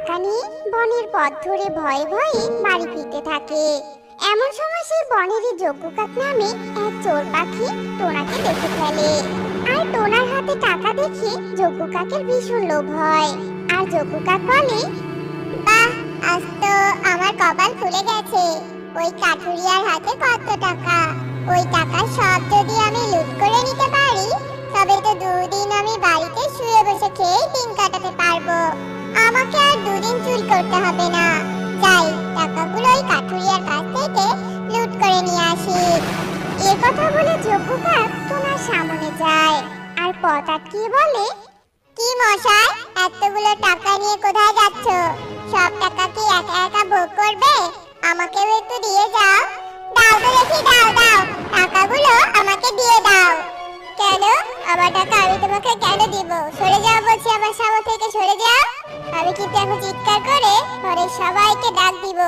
টাকা নিয়ে বনের পথ ধরে ভয়ে ভয়ে বাড়ি ফিরতে থাকে। এমন সময় সেই বনেরই যজ্ঞ কাক নামে এক চোর পাখি টোনাকে দেখে ফেলে। আর টোনার হাতে টাকা দেখে যজ্ঞ কাকের ভীষণ লোভ হয়। আর যজ্ঞ কাক বলে, বাহ, আজ তো আমার কপাল খুলে গেছে। ওই কাঠুরিয়ার হাতে কত টাকা! ওই টাকা সব যদি আমি লুট করে নিতে পারি, তবে তো দুদিন আমি বাড়িতে শুয়ে বসে খেয়ে দিন কাটাতে পারবো। আমাকে আর দুদিন চুল করতে হবে না। যাই, টাকাগুলো ওই কাঠুরিয়ার কাছ থেকে লুট করে নিয়ে আসি। এই কথা বলে যজ্ঞ কাক টোনার সামনে যায় আর পথ আটকিয়ে বলে, কি মশাই, এতগুলো টাকা নিয়ে কোথায় যাচ্ছ? সব টাকা কি একা একা ভোগ করবে? আমাকেও একটু দিয়ে যাও। দাও তো দেখি, দাও দাও, টাকাগুলো আমাকে দিয়ে দাও। কেন? আমার টাকা আমি তোমাকে কেন দিব? সরে যাও বলছি, আমার সামনে থেকে সরে যাও। আমি কিন্তু এখন চিৎকার করে ঘরের সবাইকে ডাক দিব।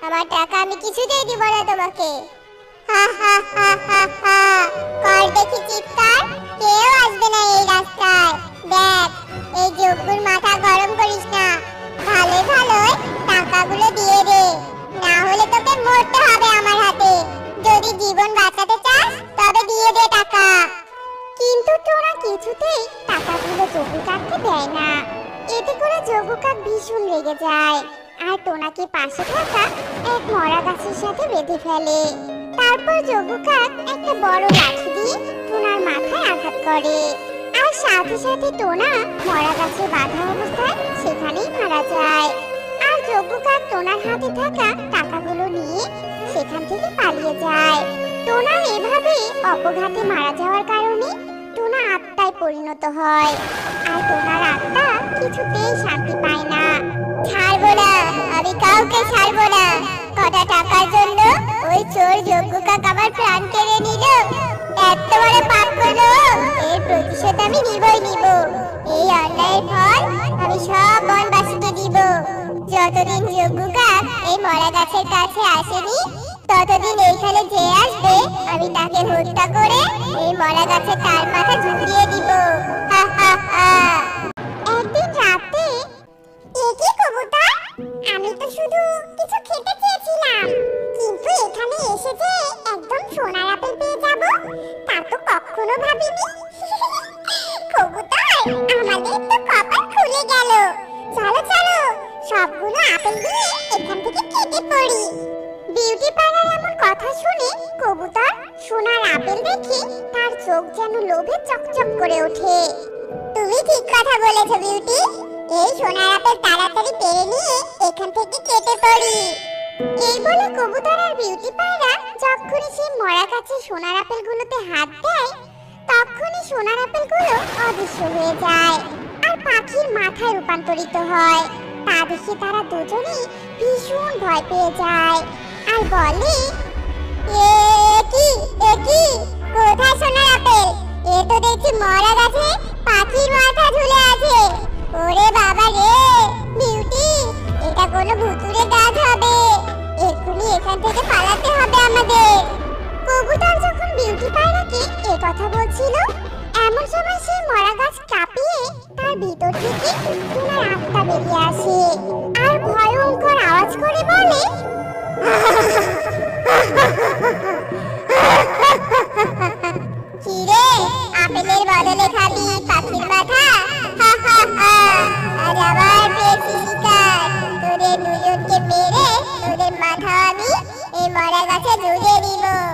আমার টাকা আমি কিছুতেই দিব না তোমাকে। হা হা হা হা হা, কর দেখি চিৎকার, কেউ আসবে না এই রাস্তায়। দেখ, এই যজ্ঞুর মাথা গরম করিস না। ভালো ভালো টাকাগুলো দিয়ে দে, না হলে তোকে মরতে হবে আমার হাতে। যদি জীবন বাঁচাতে চাস তবে দিয়ে দে টাকা। কিন্তু টোনা কিছুতেই টাকাগুলো যজ্ঞ কাককে দেয় না। এতে করে যজ্ঞ কাক ভীষণ রেগে যায় আর টোনাকে পাশে থাকা এক মরা গাছের সাথে বেঁধে ফেলে। তারপর যজ্ঞ কাক একটা বড় লাঠি দিয়ে টোনার মাথায় আঘাত করে। আর সাথে সাথে টোনা মরা গাছে বাঁধা অবস্থায় সেখানেই মারা যায়। আর যজ্ঞ কাক টোনার হাতে থাকা টাকাগুলো নিয়ে সেখান থেকে পালিয়ে যায়। টোনা এভাবে অপঘাতে মারা যাওয়ার কারণে টোনা আত্মায় পরিণত হয়। আর টোনার আত্মা কিছুতেই শান্তি পায় না। ছাড়বো না, আমি কাউকে ছাড়বো না। কটা টাকার জন্য ওই চোর যজ্ঞ কাক আমার প্রাণ কেড়ে নিল। এত বড় পাপ করলো, এর প্রতিশোধ আমি নিবই নিব। এই অন্যায়ের ফল আমি সব বনবাসীকে দিব। যতদিন যজ্ঞ কাক এই মরা গাছের কাছে আসেনি, ততদিন এইখানে যে আসবে আমি তাকে হত্যা করে এই মরা গাছে তার মাথা ঝুলিয়ে দিব। হা হা হা। একদিন রাতে, একি কবুতর, আমি তো শুধু কিছু খেতে চেয়েছিলাম, কিন্তু এখানে এসে যে একদম সোনার আপেল পেয়ে যাব তা তো কখনো ভাবিনি। কবুতর, আমাদের তো কপাল খুলে গেল। চলো চলো, সবগুলো আপেল দিয়ে এখান থেকে কেটে পড়ি। বিউটি পার্লার এমন কথা শুনে কবুতর সোনার আপেল দেখে তার চোখ যেন লোভে চকচক করে ওঠে। তুমি ঠিক কথা বলেছো বিউটি, এই সোনার আপেল তাড়াতাড়ি পেরে নিয়ে এখান থেকে কেটে পড়ি। এই বলে কবুতর আর বিউটি পায়রা যখনই সেই মরা গাছের সোনার আপেলগুলোতে হাত দেয়, তখনই সোনার আপেলগুলো অদৃশ্য হয়ে যায় আর পাখির মাথায় রূপান্তরিত হয়। তা দেখে তারা দুজনেই ভীষণ ভয় পেয়ে যায় আর বলে, কোথায় সোনার আপেল? এ তো দেখছি মরা গাছে পাখির মাথা ঝুলে আছে। ওরে বাবা রে বিউটি, এটা কোনো ভুতুরে গাছ হবে। এক্ষুনি এখান থেকে পালাতে হবে আমাদের। কবুতর যখন বিউটি পায়রাকে এ কথা বলছিল, এমন সময় সেই মরা গাছ কাঁপিয়ে তার ভিতর থেকে টোনার আত্মা বেরিয়ে আসে আর ভয়ঙ্কর আওয়াজ করে বলে,